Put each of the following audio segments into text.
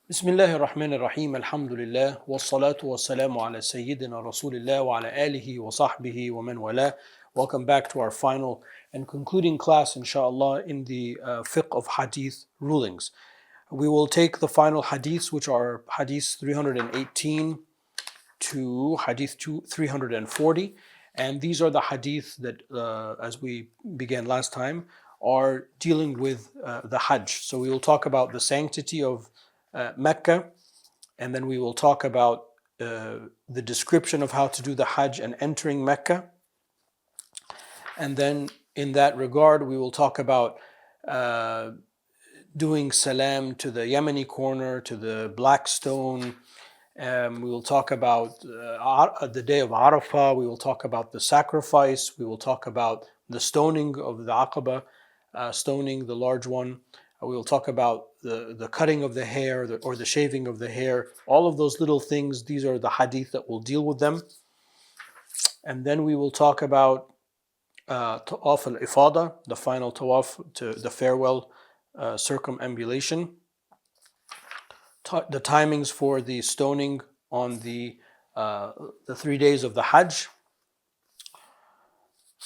بسم الله الرحمن الرحيم الحمد لله والصلاة والسلام على سيدنا رسول الله وعلى آله وصحبه ومن والاه. Welcome back to our final and concluding class inshallah in the Fiqh of Hadith rulings. We will take the final hadiths, which are hadith 318 to hadith 340, and these are the hadith that as we began last time are dealing with the Hajj. So we will talk about the sanctity of Mecca, and then we will talk about the description of how to do the Hajj and entering Mecca. And then in that regard, we will talk about doing salam to the Yemeni corner, to the black stone. We will talk about the day of Arafah. We will talk about the sacrifice. We will talk about the stoning of the Aqaba, stoning the large one. We will talk about the cutting of the hair or the shaving of the hair. All of those little things, these are the hadith that will deal with them. And then we will talk about Tawaf al-Ifada, the final Tawaf, to the farewell circumambulation. The timings for the stoning on the 3 days of the Hajj.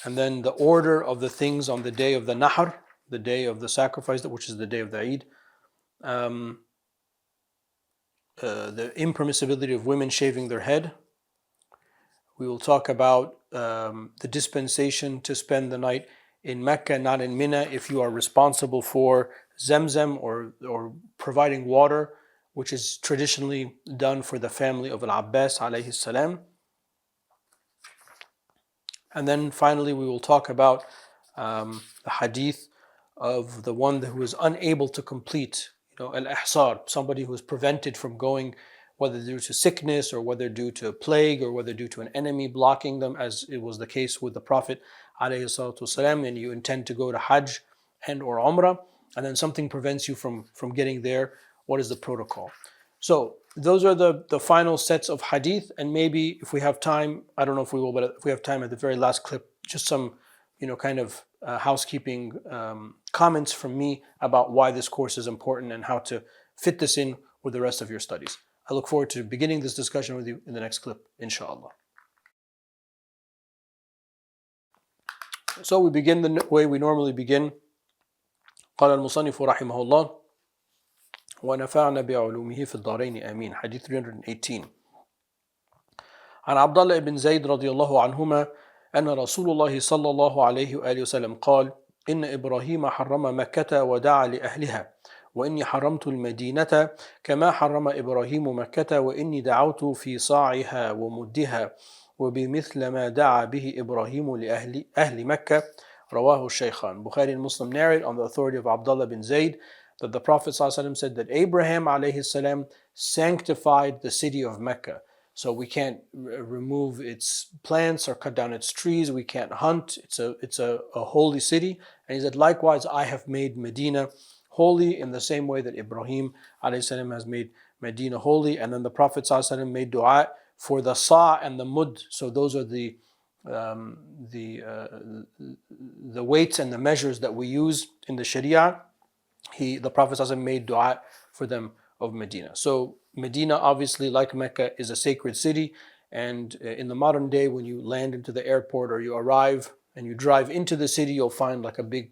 And then the order of the things on the day of the Nahr, the day of the sacrifice, which is the day of the Eid. The impermissibility of women shaving their head. We will talk about the dispensation to spend the night in Mecca, not in Mina, if you are responsible for Zamzam or providing water, which is traditionally done for the family of Al-Abbas alayhi salam. And then finally we will talk about the hadith of the one who is unable to complete, al-ihsar, somebody who is prevented from going, whether due to sickness or whether due to a plague or whether due to an enemy blocking them, as it was the case with the Prophet ﷺ, and you intend to go to Hajj and or Umrah, and then something prevents you from getting there. What is the protocol? So those are the final sets of hadith, and maybe if we have time, I don't know if we will, but if we have time at the very last clip, just some kind of housekeeping comments from me about why this course is important and how to fit this in with the rest of your studies. I look forward to beginning this discussion with you in the next clip, inshallah. So we begin the way we normally begin. قال المصنف رحمه الله ونفعنا بعلومه في الدارين آمين. Hadith 318. عن عبد الله بن زيد رضي الله عنهما أن رسول الله صلى الله عليه وآله وسلم قال إن إبراهيم حرم مكة ودعا لأهلها وإني حرمت المدينة كما حرم إبراهيم مكة وإني دعوت في صاعها ومدها وبمثل ما دعا به إبراهيم لأهل مكة. رواه الشيخان. Bukhari and Muslim narrate on the authority of Abdullah bin Zayd that the Prophet ﷺ said that Abraham alayhi salam sanctified the city of Mecca. So we can't remove its plants or cut down its trees. We can't hunt. It's a holy city. And he said, likewise, I have made Medina holy in the same way that Ibrahim alayhi salam has made Medina holy. And then the Prophet ﷺ made dua for the sa' and the mud. So those are the weights and the measures that we use in the Sharia. The Prophet ﷺ made dua for them of Medina. So Medina, obviously, like Mecca, is a sacred city. And in the modern day, when you land into the airport or you arrive and you drive into the city, you'll find like a big,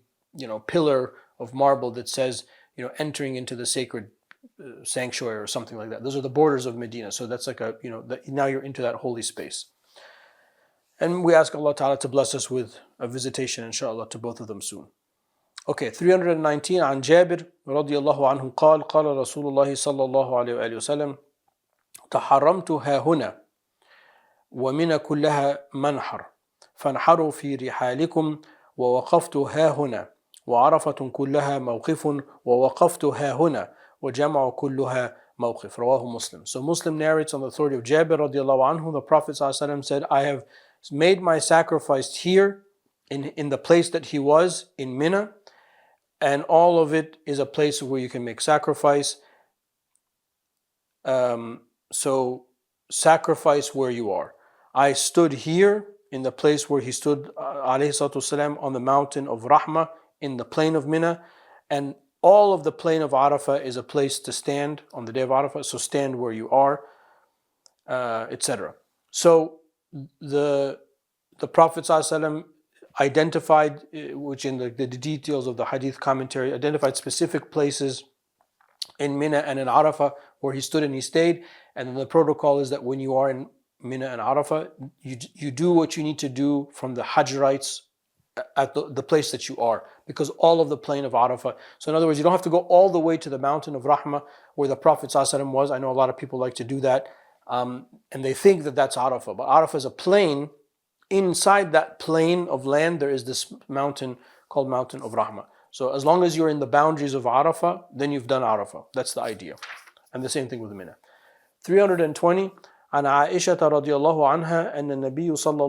pillar of marble that says, entering into the sacred sanctuary or something like that. Those are the borders of Medina. So that's like now you're into that holy space. And we ask Allah Ta'ala to bless us with a visitation, inshallah, to both of them soon. Okay, 319 عن جابر رضي الله عنه قال قال رسول الله صلى الله عليه وآله وسلم تحرمت ها هنا ومن كلها منحر فانحروا في رحالكم ووقفت ها هنا وعرفة كلها موقف ووقفت ها هنا وجمع كلها موقف. رواه Muslim. So Muslim narrates on the authority of Jabir رضي الله عنه, the Prophet ﷺ said, I have made my sacrifice here in the place that he was in Mina, and all of it is a place where you can make sacrifice. So sacrifice where you are. I stood here in the place where he stood alayhi salatu wasalam, on the mountain of Rahmah in the plain of Mina, and all of the plain of Arafah is a place to stand on the day of Arafah, so stand where you are, etc. So the Prophet ﷺ identified, which in the details of the Hadith commentary, identified specific places in Mina and in Arafah where he stood and he stayed. And then the protocol is that when you are in Mina and Arafah, you do what you need to do from the Hajj rites at the place that you are, because all of the plain of Arafah. So in other words, you don't have to go all the way to the mountain of Rahmah where the Prophet ﷺ was. I know a lot of people like to do that, and they think that that's Arafah. But Arafah is a plain. Inside that plain of land, there is this mountain called Mountain of Rahmah. So as long as you're in the boundaries of Arafah, then you've done Arafah. That's the idea. And the same thing with Mina. 320. عن عائشة رضي الله عنها أن النبي صلى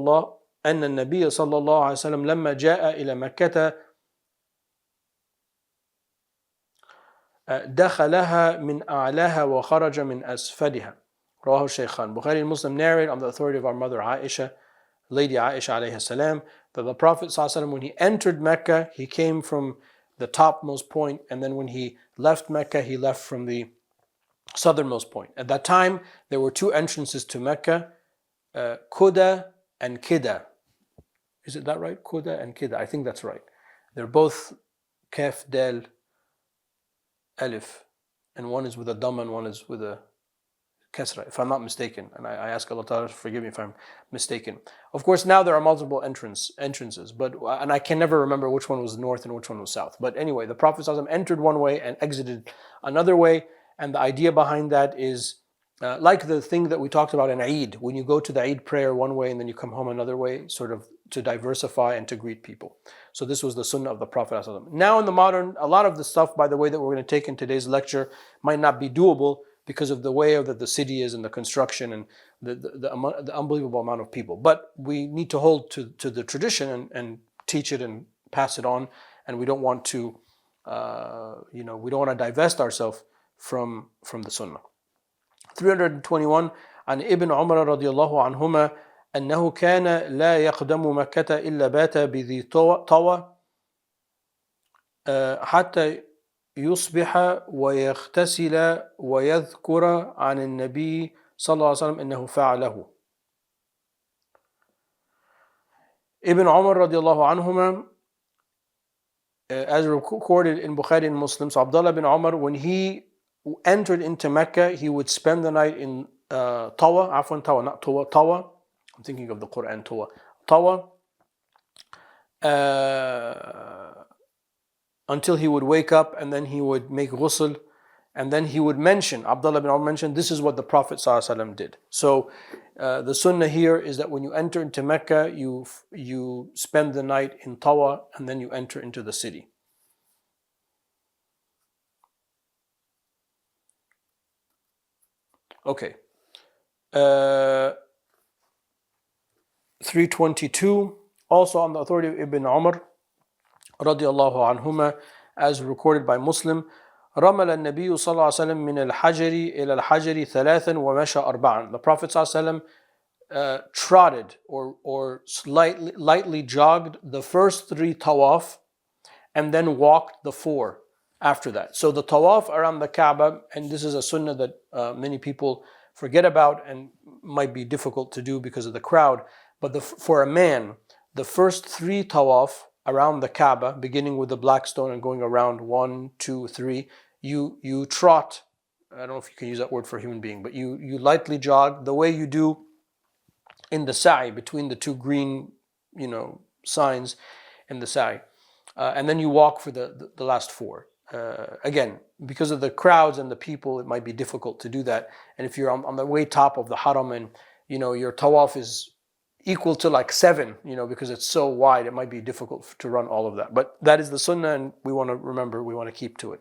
الله عليه وسلم لما جاء إلى مكة دخلها من أعلاها وخرج من أسفلها. رواه الشيخان. Bukhari and Muslim narrate on the authority of our mother Aisha, Lady Aisha alayhi salam, that the Prophet ﷺ, when he entered Mecca, he came from the topmost point, and then when he left Mecca, he left from the southernmost point. At that time, there were two entrances to Mecca, Quda and Kida. Is it that right? Quda and Kida. I think that's right. They're both Kaf, Dal, Alif, and one is with a Dhamma and one is with a Kasra, if I'm not mistaken. And I ask Allah Ta'ala to forgive me if I'm mistaken. Of course, now there are multiple entrances, and I can never remember which one was north and which one was south. But anyway, the Prophet ﷺ entered one way and exited another way. And the idea behind that is like the thing that we talked about in Eid, when you go to the Eid prayer one way and then you come home another way, sort of to diversify and to greet people. So this was the sunnah of the Prophet ﷺ. Now in the modern, a lot of the stuff, by the way, that we're going to take in today's lecture might not be doable because of the way that the city is and the construction and the unbelievable amount of people. But we need to hold to the tradition and teach it and pass it on. And we don't want to, we don't want to divest ourselves from the sunnah. 321 عن ابن عمر رضي الله عنهما أنه كان لا يقدم مكة إلا بات بذي طوى حتى يصبح ويغتسل ويذكر عن النبي صلى الله عليه وسلم أنه فعله. Ibn Umar radiallahu anhuma, as recorded in Bukhari and Muslim, so Abdullah bin Umar, when he entered into Mecca, he would spend the night in Tawa, not Tawa. I'm thinking of the Quran, Tawa. Until he would wake up, and then he would make ghusl, and then he would mention, Abdullah bin Umar mentioned, this is what the Prophet ﷺ did. So the sunnah here is that when you enter into Mecca, you spend the night in Tawa, and then you enter into the city. Okay. 322, also on the authority of Ibn Umar radiallahu anhuma, as recorded by Muslim, رمل النبي صلى الله عليه وسلم من الحجر إلى الحجر ثلاثا ومشى أربعا. The Prophet صلى الله عليه وسلم trotted or lightly jogged the first three tawaf and then walked the four after that. So the tawaf around the Kaaba, and this is a sunnah that many people forget about and might be difficult to do because of the crowd, but for a man, the first three tawaf around the Kaaba, beginning with the black stone and going around 1, 2, 3, you trot. I don't know if you can use that word for a human being, but you lightly jog the way you do in the sa'i, between the two green signs in the sa'i, and then you walk for the last four. Again, because of the crowds and the people, it might be difficult to do that. And if you're on the way top of the haram and your tawaf is equal to like 7, because it's so wide, it might be difficult to run all of that. But that is the sunnah, and we want to keep to it.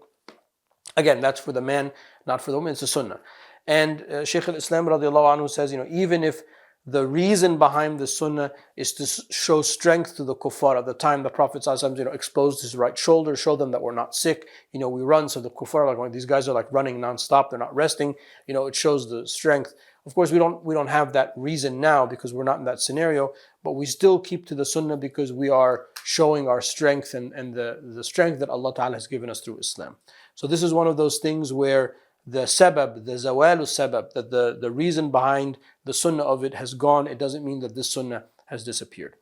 Again, that's for the man, not for the woman. It's a sunnah. And Shaykh al-Islam radiallahu anhu says, even if the reason behind the sunnah is to show strength to the kuffar. At the time, the Prophet ﷺ, exposed his right shoulder, showed them that we're not sick. We run, so the kuffar are like, these guys are like running non-stop, they're not resting. It shows the strength Of course, we don't have that reason now because we're not in that scenario, but we still keep to the sunnah because we are showing our strength and the strength that Allah Ta'ala has given us through Islam. So this is one of those things where the sabab, the zawalu sabab, that the reason behind the sunnah of it has gone. It doesn't mean that this sunnah has disappeared.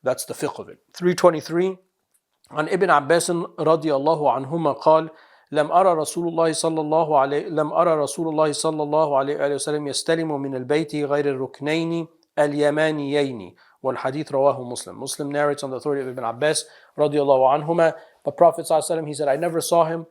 That's the fiqh of it. 323. عن ابن عباس رضي الله عنهما قال لم أرى رسول الله صلى الله عليه وسلم يستلم من البيت غير الركنين اليمانيين والحديث رواه مسلم. Muslim narrates on the authority of Ibn Abbas رضي الله عنهما, the Prophet صلى الله عليه وسلم, he said, I never saw him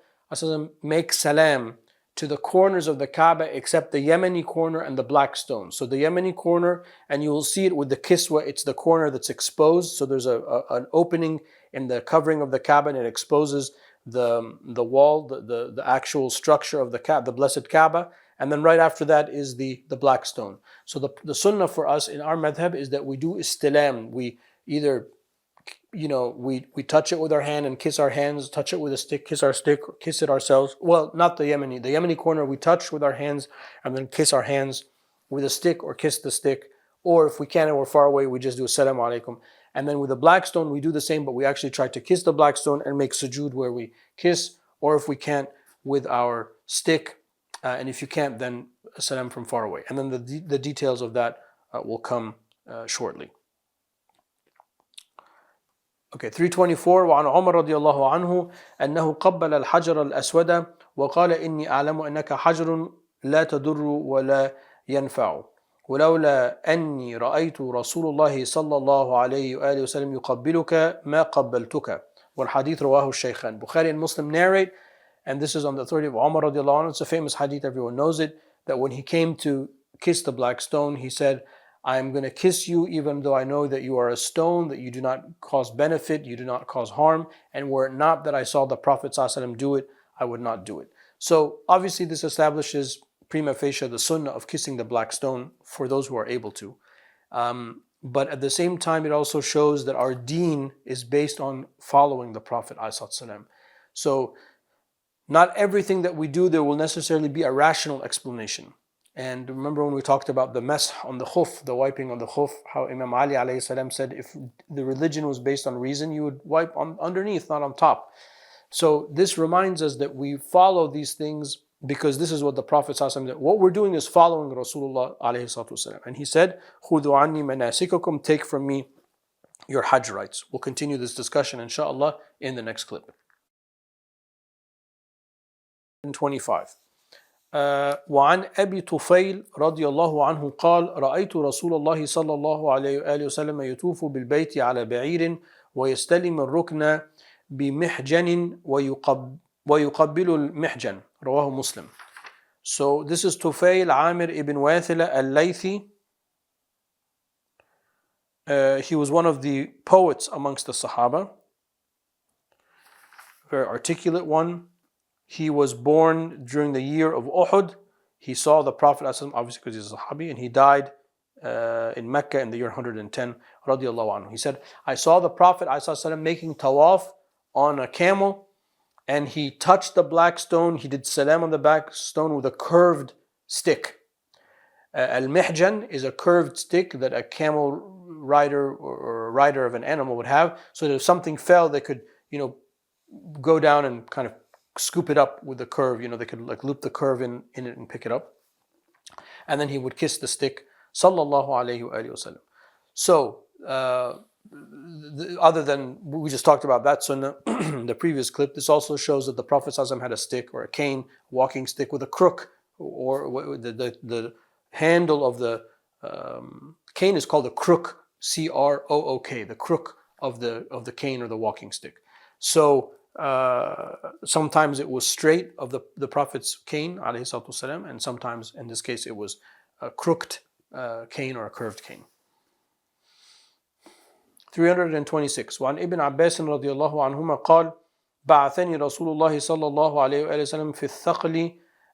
make salam to the corners of the Kaaba except the Yemeni corner and the black stone. So the Yemeni corner, and you will see it with the kiswa, it's the corner that's exposed. So there's an opening in the covering of the Kaaba and it exposes the wall, the actual structure of the Kaaba, the blessed Kaaba. And then right after that is the black stone. So the sunnah for us in our madhab is that we do istilam. We either we touch it with our hand and kiss our hands, touch it with a stick, kiss our stick, kiss it ourselves. Well, not the Yemeni. The Yemeni corner we touch with our hands and then kiss our hands with a stick or kiss the stick. Or if we can't and we're far away, we just do assalamu alaikum. And then with the black stone, we do the same, but we actually try to kiss the black stone and make sujood where we kiss. Or if we can't, with our stick. And if you can't, then salam from far away. And then the details of that will come shortly. Okay, 324. وعن عمر رضي الله عنه أنه قبل الحجر الأسود وقال إني أعلم أنك حجر لا تضر ولا ينفع ولولا أني رأيت رسول الله صلى الله عليه وآله وسلم يقبلك ما قبلتك والحديث رواه الشيخان. Bukhari and Muslim narrate, and this is on the authority of Umar رضي الله عنه. It's a famous hadith, everyone knows it, that when he came to kiss the black stone, he said, I am going to kiss you even though I know that you are a stone, that you do not cause benefit, you do not cause harm, and were it not that I saw the Prophet ﷺ do it, I would not do it. So obviously this establishes prima facie the sunnah of kissing the black stone for those who are able to. But at the same time, it also shows that our deen is based on following the Prophet ﷺ. So not everything that we do, there will necessarily be a rational explanation. And remember when we talked about the mash on the khuf, the wiping on the khuf, how Imam Ali alayhi salam said, if the religion was based on reason, you would wipe on underneath, not on top. So this reminds us that we follow these things because this is what the Prophet ﷺ did. What we're doing is following Rasulullah alayhi salatu. And he said, خُذُوا عَنِّي مَنَاسِكَكُمْ, take from me your Hajj rites. We'll continue this discussion inshallah in the next clip. 25. وعن أبي طفيل رضي الله عنه قال رأيت رسول الله صلى الله عليه وآله وسلم يطوف بالبيت على بعير ويستلم الركن بمحجن ويقبل المحجن رواه مسلم. So this is Tufail Amir ibn Wathila al-Laythi. He was one of the poets amongst the Sahaba, very articulate one. He was born during the year of Uhud. He saw the Prophet, obviously because he's a Sahabi, and he died in Mecca in the year 110, radiallahu anhu. He said, I saw the Prophet making tawaf on a camel, and he touched the black stone. He did salam on the black stone with a curved stick. Al-mihjan is a curved stick that a camel rider or a rider of an animal would have, so that if something fell, they could, go down and kind of scoop it up with the curve. They could like loop the curve in it and pick it up. And then he would kiss the stick. Sallallahu alayhi wa sallam. So, other than we just talked about that sunnah, the previous clip, this also shows that the Prophet ﷺ had a stick or a cane, walking stick with a crook, or the handle of the cane is called a crook, C-R-O-O-K, the crook of the cane or the walking stick. So sometimes it was straight of the Prophet's cane, alayhi salatu wasalam, and sometimes, in this case, it was a crooked cane or a curved cane. 326. وعن ابن عباس رضي الله عنهما قال بعثني رسول الله صلى الله عليه وآله وسلم في الثقل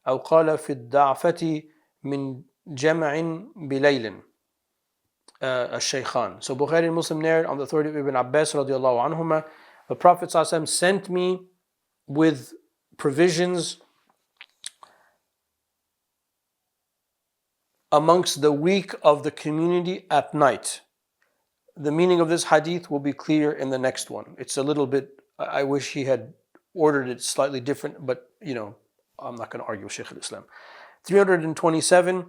أو قال في الضعفة من جمع بليل الشيخان. So Bukhari and Muslim narrate on the authority of Ibn Abbas رضي الله عنهما, the Prophet ﷺ sent me with provisions amongst the weak of the community at night. The meaning of this hadith will be clear in the next one. It's a little bit, I wish he had ordered it slightly different, but I'm not going to argue with Shaykh al-Islam. 327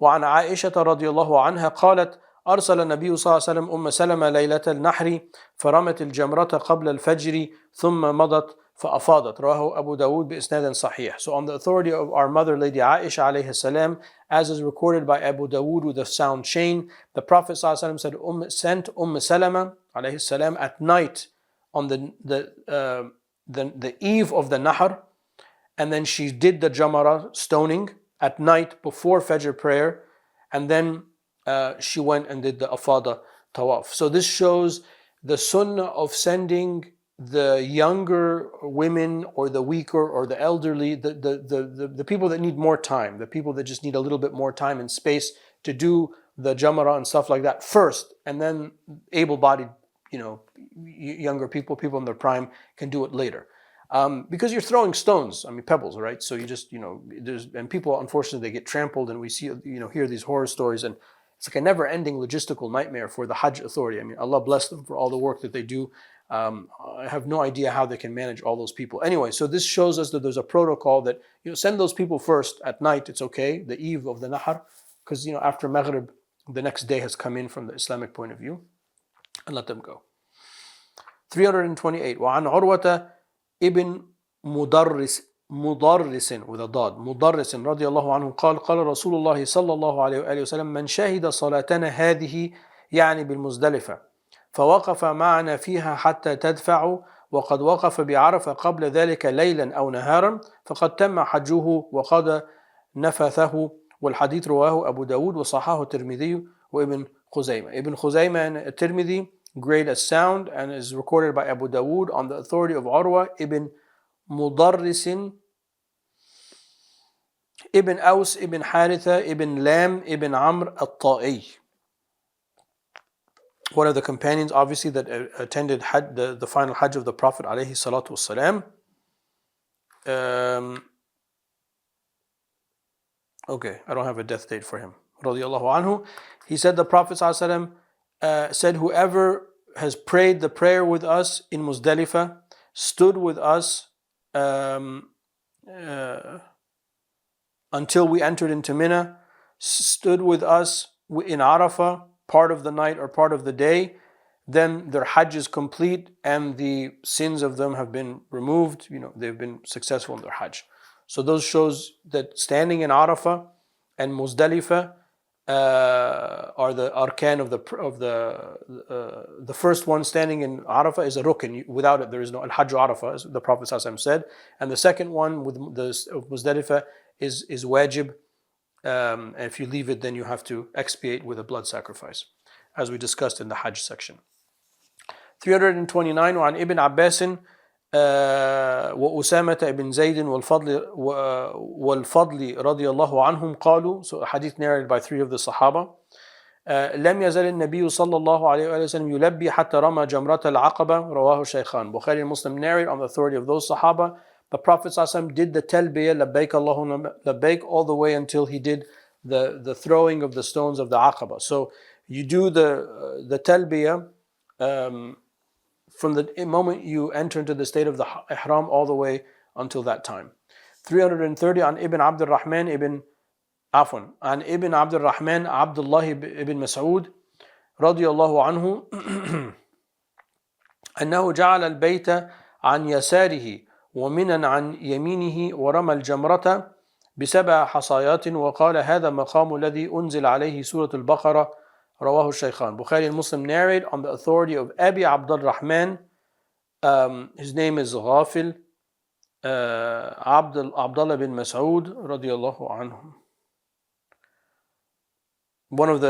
وعن عائشة رضي الله عنها قالت أرسل النبي صلى الله عليه وسلم أم سلمة ليلة النحر فرمت الجمرة قبل الفجر ثم مضت فأفاضت رواه أبو داود بإسناد صحيح. So on the authority of our mother Lady Aisha عليه السلام, as is recorded by Abu Dawood with a sound chain, the Prophet ﷺ said, sent Salama عليه السلام at night on the eve of the Nahr, and then she did the Jamara stoning at night before Fajr prayer, and then she went and did the Afada Tawaf. So this shows the sunnah of sending the younger women or the weaker or the elderly, the people that need more time, the people that just need a little bit more time and space to do the Jamara and stuff like that first, and then able-bodied, younger people in their prime can do it later. Because you're throwing stones, pebbles, right? So you just, and people, unfortunately, they get trampled, and we see, hear these horror stories, and it's like a never-ending logistical nightmare for the Hajj authority. Allah bless them for all the work that they do. I have no idea how they can manage all those people. Anyway, so this shows us that there's a protocol that, send those people first at night, it's okay, the eve of the Nahr, because, after Maghrib, the next day has come in from the Islamic point of view, and let them go. 328 وعن عروة ابن مدرس with a dot مدرس رضي الله عنه قال قال رسول الله صلى الله عليه وآله وسلم من شهد صلاتنا هذه يعني بالمزدلفة فوقف معنا فيها حتى تدفع وقد وقف بعرفة قبل ذلك ليلا أو نهارا فقد تم حجه وقد نفثه. والحديث رواه أبو داود وصححه الترمذي وابن خزيمة. Ibn Khuzayma and Tirmidhi grade as sound and is recorded by Abu Dawood on the authority of Urwa ibn Mudarris ibn Aus ibn Haritha ibn Lam ibn Amr al-Ta'i, one of the companions obviously that attended the final Hajj of the Prophet alayhi salatu wasalam. Okay, I don't have a death date for him. Radiallahu anhu. He said the Prophet ﷺ, said, whoever has prayed the prayer with us in Muzdalifah, stood with us until we entered into Mina, stood with us in Arafah, part of the night or part of the day, then their Hajj is complete and the sins of them have been removed. They've been successful in their Hajj. So those shows that standing in Arafah and Muzdalifah are the arkan of the first one. Standing in Arafah is a rukn. Without it, there is no al-Hajj Arafah, as the Prophet ﷺ said. And the second one with the Muzdalifah is wajib. And if you leave it, then you have to expiate with a blood sacrifice, as we discussed in the Hajj section. 329 وعن ابن عباس وأسامة بن زيد والفضل رضي الله عنهم قالوا, so a hadith narrated by three of the Sahaba, لم يزل النبي صلى الله عليه وسلم يلبي حتى رمى جمرة العقبة رواه الشيخان. Bukhari and Muslim narrate on the authority of those Sahaba, the Prophet ﷺ did the talbiyah labbaik Allahumma labbaik all the way until he did the throwing of the stones of the Aqaba. So you do the talbiyah from the moment you enter into the state of the ihram all the way until that time. 330 عن ابن عبد الرحمن ابن عن ابن عبد الرحمن عبد الله ابن مسعود رضي الله عنه أنه جعل البيت عن يساره ومنا عن يمينه ورمى الجمرة ب7 حصيات وقال هذا مقام الذي أنزل عليه سورة البقرة رواه الشيخان. Bukhari and Muslim narrate on the authority of Abi Abdul Rahman. His name is Ghafil Abdullah bin Mas'ud radiyallahu anhu. One of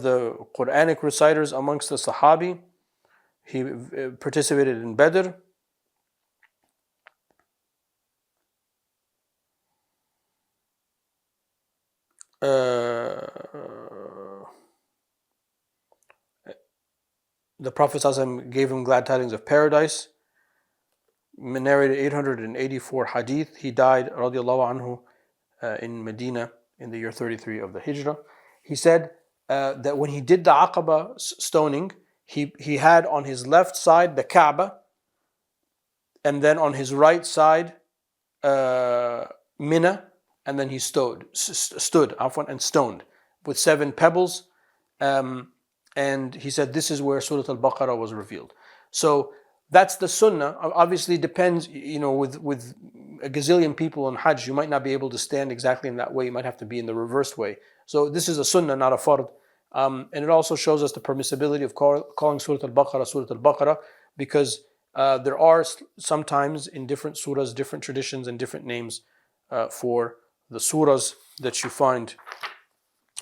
the Quranic reciters amongst the Sahabi. He participated in Badr. The Prophet ﷺ gave him glad tidings of paradise. Narrated 884 hadith. He died radiallahu anhu in Medina in the year 33 of the Hijrah. He said that when he did the Aqaba stoning, he had on his left side the Kaaba, and then on his right side Mina, and then he stood and stoned with 7 pebbles. And he said this is where Surah Al-Baqarah was revealed. So that's the sunnah. Obviously depends, with a gazillion people on Hajj, you might not be able to stand exactly in that way. You might have to be in the reversed way. So this is a sunnah, not a fard. And it also shows us the permissibility of calling Surah Al-Baqarah, because there are sometimes in different surahs, different traditions and different names for the surahs that you find.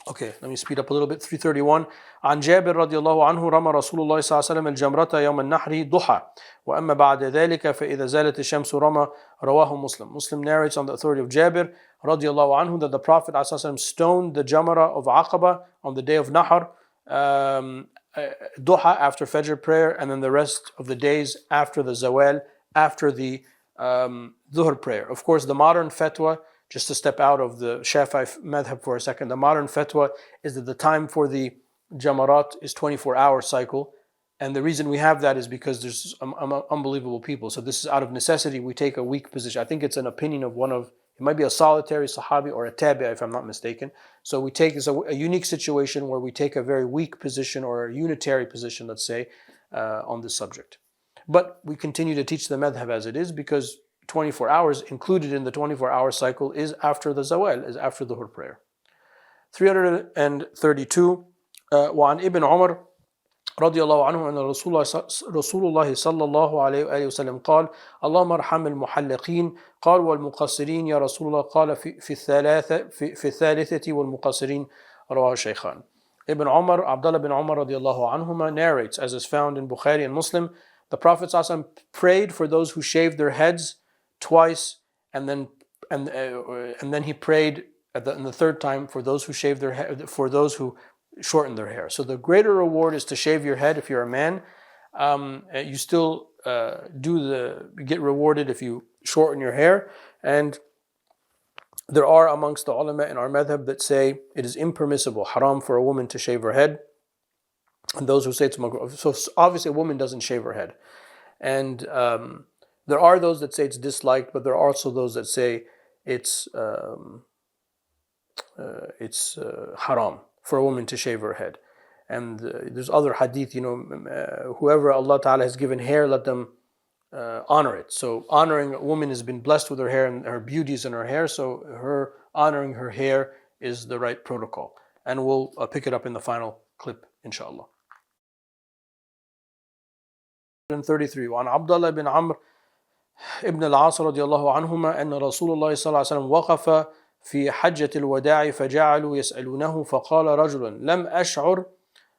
Okay, let me speed up a little bit. 331. عن جابر رضي الله عنه رمى رسول الله صلى الله عليه وسلم الجمرة يوم النحر ضحى وأما بعد ذلك فإذا زالت الشمس رمى رواه Muslim. Muslim narrates on the authority of Jabir رضي الله عنه that the Prophet ﷺ stoned the Jamrah of Aqaba on the day of Nahr, Duha after Fajr prayer, and then the rest of the days after the Zawal, after the Dhuhr prayer. Of course, the modern fatwa, just to step out of the Shafi'i madhab for a second, the modern fatwa is that the time for the Jamarat is 24-hour cycle. And the reason we have that is because there's unbelievable people. So this is out of necessity, we take a weak position. I think it's an opinion of it might be a solitary Sahabi or a Tabi'i if I'm not mistaken. So we take a unique situation where we take a very weak position or a unitary position, let's say, on this subject. But we continue to teach the madhab as it is, because 24 hours included in the 24-hour cycle is after the Zawal, is after the Dhuhr prayer. 332. وعن ابن عمر رضي الله عنه أن رسول الله صلى الله عليه وآله وسلم قال اللهم ارحم المحلقين قال والمقصرين يا رسول الله قال في الثالثة والمقصرين رواه الشيخان. Ibn Umar, Abdullah bin Umar رضي الله عنهما narrates, as is found in Bukhari and Muslim, the Prophet ﷺ prayed for those who shaved their heads twice, and then he prayed in the third time for those who shaved their head, for those who shorten their hair. So the greater reward is to shave your head if you're a man. You still get rewarded if you shorten your hair. And there are amongst the ulama in our madhab that say it is impermissible, haram for a woman to shave her head. And those who say it's makruh. So obviously a woman doesn't shave her head. And there are those that say it's disliked, but there are also those that say it's haram for a woman to shave her head. And there's other hadith, whoever Allah Ta'ala has given hair, let them honor it. So honoring a woman has been blessed with her hair and her beauties in her hair, so her honoring her hair is the right protocol. And we'll pick it up in the final clip, inshallah. 33. وعن عبد الله بن عمرو ابن العاص رضي الله عنهما أن رسول الله صلى الله عليه وسلم وقف في حجة الوداع فجعلوا يسألونه فقال رجل لم أشعر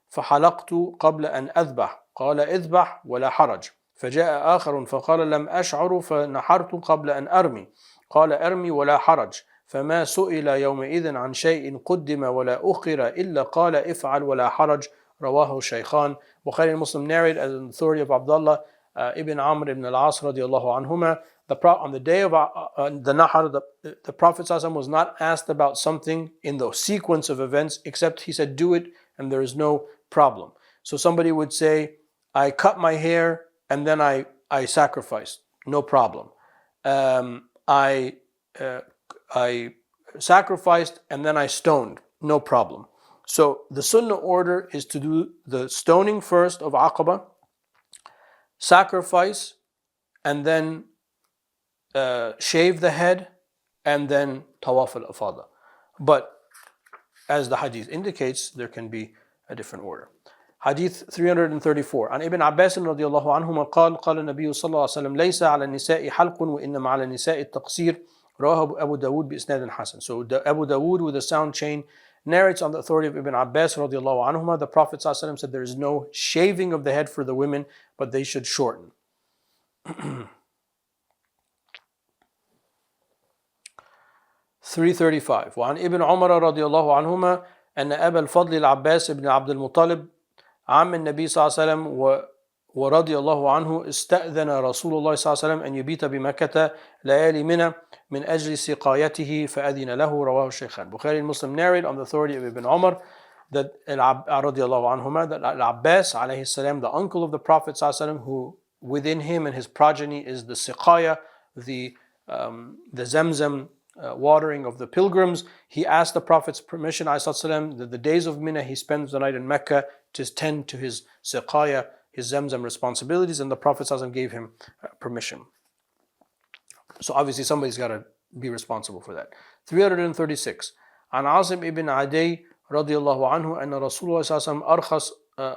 فحلقت قبل أن أذبح قال اذبح ولا حرج فجاء آخر فقال لم أشعر فنحرت قبل أن أرمي قال أرمي ولا حرج فما سئل يومئذ عن شيء قدم ولا أخر إلا قال افعل ولا حرج رواه الشيخان. Bukhari and Muslim narrate as an authority of Abdullah ibn Amr ibn al-As radiallahu anhuma, on the day of the Nahr, the Prophet ﷺ was not asked about something in the sequence of events, except he said, do it and there is no problem. So somebody would say, I cut my hair and then I sacrificed, no problem. I sacrificed and then I stoned, no problem. So the sunnah order is to do the stoning first of Aqaba, sacrifice, and then shave the head, and then tawaf al-afada. But as the hadith indicates, there can be a different order. Hadith 334. عن ابن عباس رضي الله عنهما قال النبي صلى الله عليه وسلم ليس على النساء حلق وإنما على النساء التقصير رواه أبو داود بإسناد حسن. So Abu Dawood with a sound chain narrates on the authority of Ibn Abbas radiallahu anhuma, the Prophet ﷺ said there is no shaving of the head for the women, but they should shorten. 335. وعن ابن عمر رضي الله عنهما أن أبا الفضل العباس بن عبد المطلب عم النبي صلى الله عليه وسلم ورضي الله عنه استأذن رسول الله صلى الله عليه وسلم أن يبيت بمكة ليالي منى من أجل سقايته فأذن له رواه الشيخان. Bukhari and Muslim narrate on the authority of Ibn Umar that رضي الله عنهما, that Al-Abbas alayhi salam, the uncle of the Prophet صلى الله عليه وسلم, who within him and his progeny is the siqaya, the Zamzam watering of the pilgrims, he asked the Prophet's permission ﷺ, that the days of Mina he spends the night in Mecca to tend to his siqaya, his Zamzam responsibilities, and the Prophet ﷺ gave him permission. So obviously somebody's got to be responsible for that. 336. عن عاصم ibn عدي رضي الله عنه أن رسول الله صلى الله عليه وسلم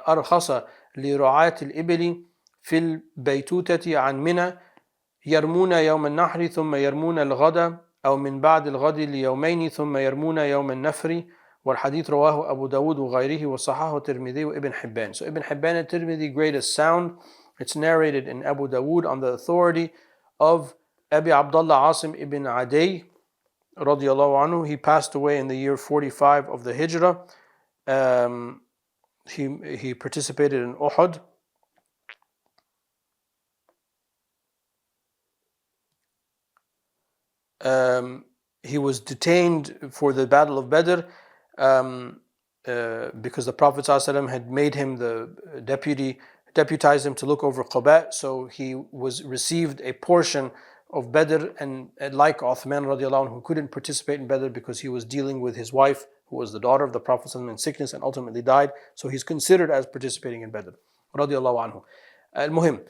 أرخص لرعاة الإبل في البيتوتة عن منى يرمون يوم النحر ثم يرمون الغد أو من بعد الغد ليومين ثم يرمون يوم النفر. والحديث رواه أبو داود وغيره وصححه الترمذي وابن حبان. So Ibn Hibban and Tirmidhi grade as sound. It's narrated in Abu Dawood on the authority of Abi Abdullah Asim ibn Adi radiyallahu anhu. He passed away in the year 45 of the Hijrah. He participated in Uhud. He was detained for the Battle of Badr because the Prophet ﷺ had made him the deputized him to look over Quba. So he received a portion of Badr, and like Uthman radiallahu anhu, who couldn't participate in Badr because he was dealing with his wife, who was the daughter of the Prophet ﷺ, in sickness and ultimately died. So he's considered as participating in Badr radiallahu anhu. Al-Muhim,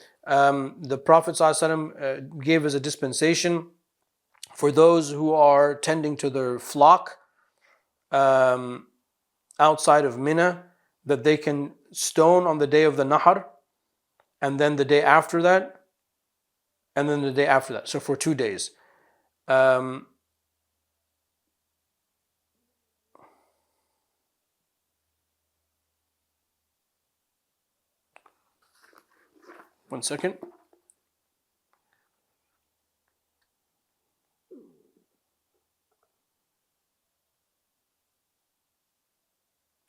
the Prophet ﷺ gave as a dispensation for those who are tending to their flock outside of Mina, that they can stone on the day of the Nahar, and then the day after that, and then the day after that. So for 2 days. One second.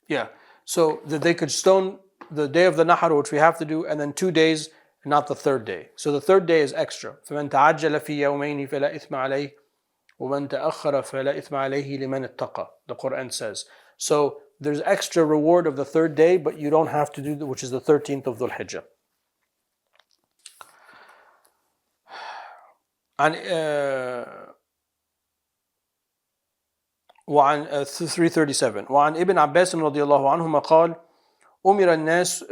Yeah, so that they could stone the day of the Nahar, which we have to do, and then 2 days, not the third day. So the third day is extra. فَمَنْ تَعَجَّلَ فِي يَوْمَيْنِ فَلَا إِثْمَ عَلَيْهِ وَمَنْ تَأَخَّرَ فَلَا إِثْمَ عَلَيْهِ لِمَنِ اتَّقَى. The Quran says. So there's extra reward of the third day, but you don't have to do which is the 13th of Dhul Hijjah. وعن 337 وعن ابن عباس رضي الله عنهما قال أمر الناس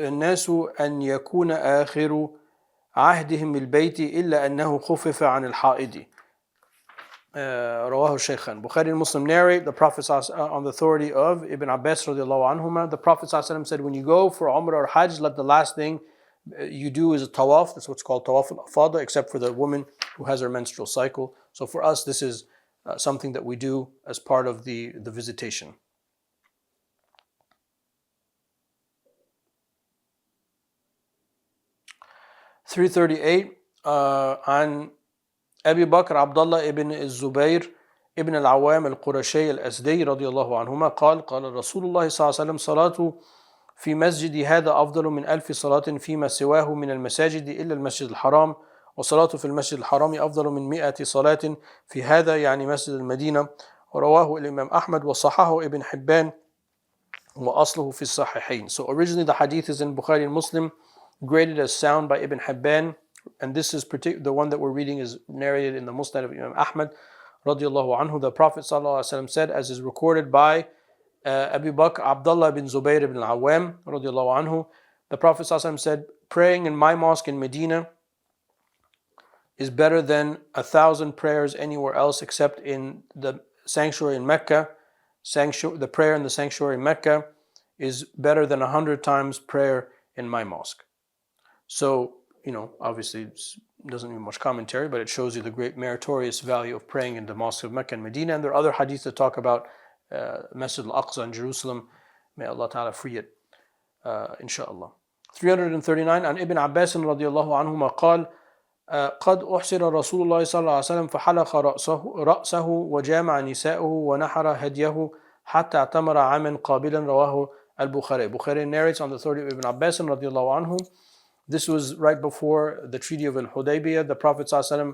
أن يكون آخر عهدهم بالبيت إلا أنه خفف عن الحائض. رواه الشيخان. Bukhari and Muslim narrate the Prophet on the authority of Ibn Abbas رضي الله عنهما. The Prophet said, when you go for Umrah or Hajj, let the last thing you do is a tawaf. That's what's called tawaf al-afada, except for the woman who has her menstrual cycle. So for us, this is something that we do as part of the visitation. (338) عن أبي بكر عبد الله ابن الزبير ابن العوام القرشي الأسدي رضي الله عنهما قال رسول الله صلى الله عليه وسلم صلاة في مسجد هذا أفضل من 1000 صلاة فيما سواه من المساجد إلا المسجد الحرام وصلاة في المسجد الحرام أفضل من 100 صلاة في هذا يعني مسجد المدينة. ورواه الإمام أحمد وصححه ابن حبان وأصله في الصحيحين. So originally the hadith is in Bukhari and Muslim, graded as sound by Ibn Hibban, and this is the one that we're reading is narrated in the Musnad of Imam Ahmad radiyallahu anhu. The Prophet sallallahu alaihi wasallam said, as is recorded by Abu Bakr Abdullah bin Zubayr ibn al-Awwam radiyallahu anhu, the Prophet sallallahu alaihi wasallam said, praying in my mosque in Medina is better than 1,000 prayers anywhere else except in the sanctuary in Mecca. The prayer in the sanctuary in Mecca is better than 100 times prayer in my mosque. So, obviously it doesn't need much commentary, but it shows you the great meritorious value of praying in the mosque of Mecca and Medina. And there are other hadiths that talk about Masjid al-Aqsa in Jerusalem. May Allah Ta'ala free it, inshallah. 339 عن ابن عباس رضي الله عنهما قال قد أحسر رسول الله صلى الله عليه وسلم فحلق رأسه وجامع نساءه ونحر هديه حتى اعتمر عاما قابلا. رواه البخاري. Bukhari narrates on the authority of Ibn Abbas رضي الله عنه This was right before the Treaty of Al-Hudaybiyah. The Prophet ﷺ,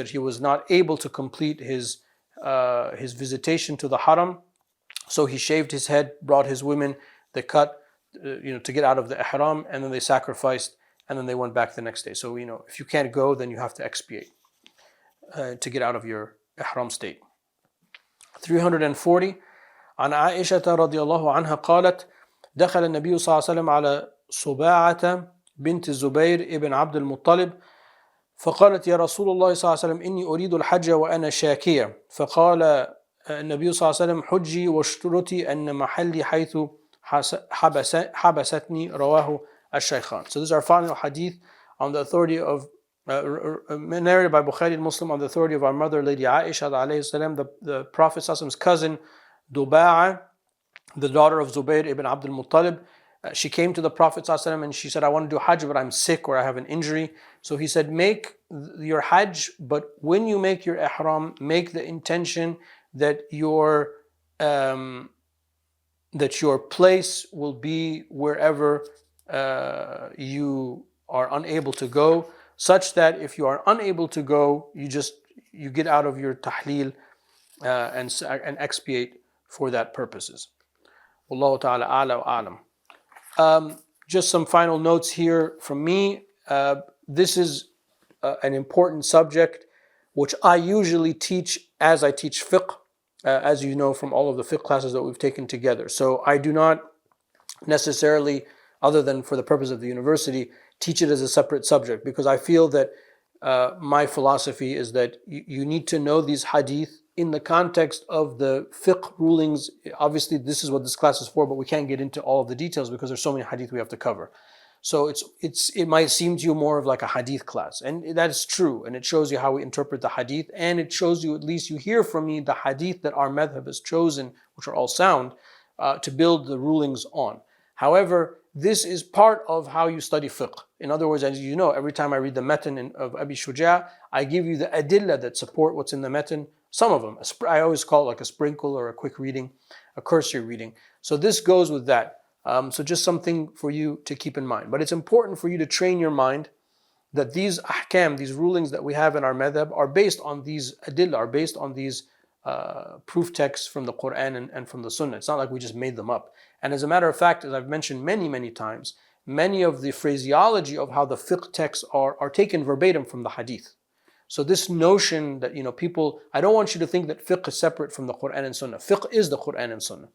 he was not able to complete his visitation to the Haram, so he shaved his head, brought his women, they cut, to get out of the ihram, and then they sacrificed, and then they went back the next day. So if you can't go, then you have to expiate to get out of your ihram state. 340. عن عائشة رضي الله عنها قالت دخل النبي صلى الله عليه وسلم على صباعة بنت الزبير ابن عبد المطلب فقالت يا رسول الله صلى الله عليه وسلم إني أريد الحج وأنا شاكية فقال النبي صلى الله عليه وسلم حجي واشترطي أن محلي حيث حبستني رواه الشيخان. So this is our final hadith on the authority of narrated by Bukhari and Muslim on the authority of our mother, Lady Aisha alayhi salam, the Prophet ﷺ's cousin, Duba'a, the daughter of Zubayr ibn Abdul Muttalib. She came to the Prophet ﷺ and she said, I want to do Hajj, but I'm sick or I have an injury. So he said, make your Hajj, but when you make your ihram, make the intention that your place will be wherever you are unable to go, such that if you are unable to go, you get out of your tahleel and expiate for that purposes. Wallahu ta'ala a'la wa a'lam. Just some final notes here from me. This is an important subject which I usually teach as I teach fiqh, as you know from all of the fiqh classes that we've taken together. So I do not necessarily, other than for the purpose of the university, teach it as a separate subject, because I feel that my philosophy is that you need to know these hadith in the context of the fiqh rulings. Obviously, this is what this class is for, but we can't get into all of the details because there's so many hadith we have to cover. So it might seem to you more of like a hadith class, and that is true, and it shows you how we interpret the hadith, and it shows you, at least you hear from me, the hadith that our madhab has chosen, which are all sound, to build the rulings on. However, this is part of how you study fiqh. In other words, as you know, every time I read the matan of Abi Shuja, I give you the adillah that support what's in the matan. Some of them, I always call it like a sprinkle or a quick reading, a cursory reading. So this goes with that. So just something for you to keep in mind. But it's important for you to train your mind that these ahkam, these rulings that we have in our madhab, are based on these adillah, are based on these proof texts from the Quran and from the Sunnah. It's not like we just made them up. And as a matter of fact, as I've mentioned many times, many of the phraseology of how the fiqh texts are taken verbatim from the hadith. So this notion that, people, I don't want you to think that fiqh is separate from the Quran and Sunnah. Fiqh is the Quran and Sunnah.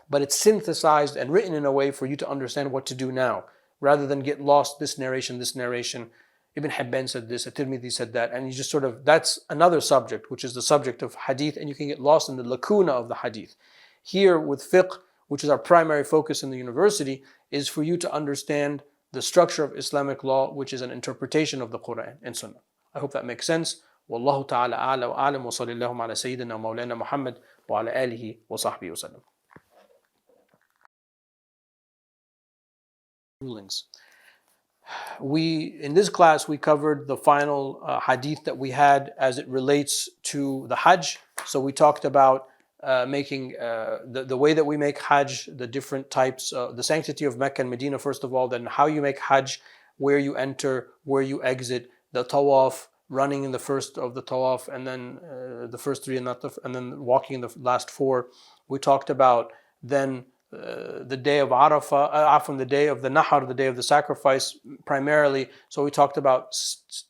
But it's synthesized and written in a way for you to understand what to do now, rather than get lost this narration. Ibn Hibban said this, At-Tirmidhi said that, and you just that's another subject, which is the subject of hadith, and you can get lost in the lacuna of the hadith. Here with fiqh, which is our primary focus in the university, is for you to understand the structure of Islamic law, which is an interpretation of the Quran and Sunnah. I hope that makes sense. Wallahu ta'ala a'la wa a'lam wa sallallahu ala sayyidina Mawlana Muhammad wa ala alihi wa sahbihi wa sallam. Rulings. In this class, we covered the final hadith that we had as it relates to the Hajj. So we talked about making the way that we make Hajj, the different types, the sanctity of Mecca and Medina, first of all, then how you make Hajj, where you enter, where you exit, the tawaf, running in the first of the tawaf, and then the first three, and then walking in the last four. We talked about then the day of Arafah, from the day of the Nahar, the day of the sacrifice primarily. So we talked about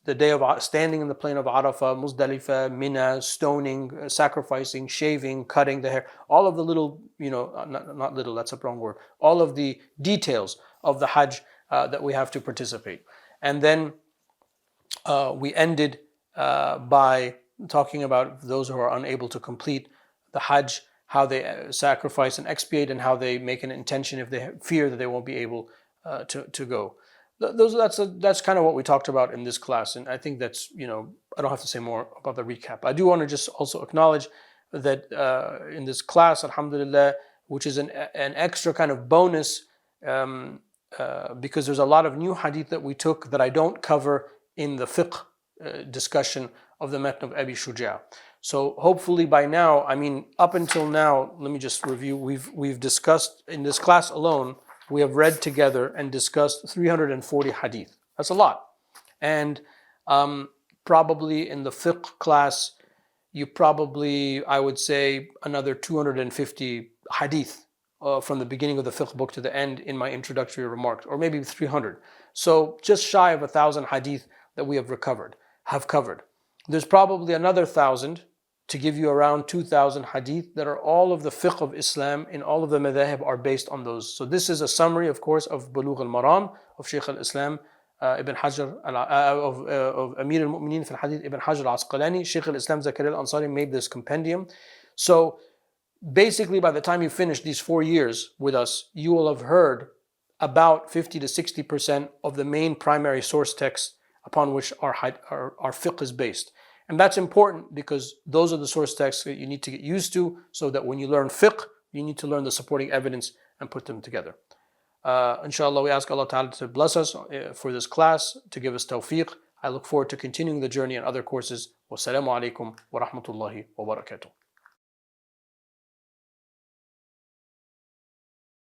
the day of standing in the plain of Arafah, Muzdalifah, Mina, stoning, sacrificing, shaving, cutting the hair, all of the little, not little, that's a wrong word, all of the details of the Hajj that we have to participate. And then we ended by talking about those who are unable to complete the Hajj, how they sacrifice and expiate, and how they make an intention if they fear that they won't be able to go. That's kind of what we talked about in this class, and I think that's, I don't have to say more about the recap. I do want to just also acknowledge that in this class, alhamdulillah, which is an extra kind of bonus, because there's a lot of new hadith that we took that I don't cover in the fiqh discussion of the Matn of Abi Shuja. So hopefully by now, up until now, let me just review, we've discussed in this class alone, we have read together and discussed 340 hadith. That's a lot. And probably in the fiqh class, you probably, I would say, another 250 hadith from the beginning of the fiqh book to the end in my introductory remarks, or maybe 300. So just shy of 1,000 hadith that we have covered. There's probably another 1,000 to give you around 2,000 hadith that are all of the fiqh of Islam, in all of the madhahib are based on those. So this is a summary, of course, of Bulugh al-Maram of Shaykh al-Islam Ibn Hajar, of Amir al-Mu'mineen fi al-Hadith Ibn Hajar al-Asqalani. Shaykh al-Islam Zakaria al-Ansari made this compendium. So basically, by the time you finish these 4 years with us, you will have heard about 50 to 60% of the main primary source texts upon which our fiqh is based. And that's important because those are the source texts that you need to get used to, so that when you learn fiqh, you need to learn the supporting evidence and put them together. Inshallah, we ask Allah Ta'ala to bless us for this class, to give us tawfiq. I look forward to continuing the journey in other courses. Wassalamu alaikum wa rahmatullahi wa barakatuh.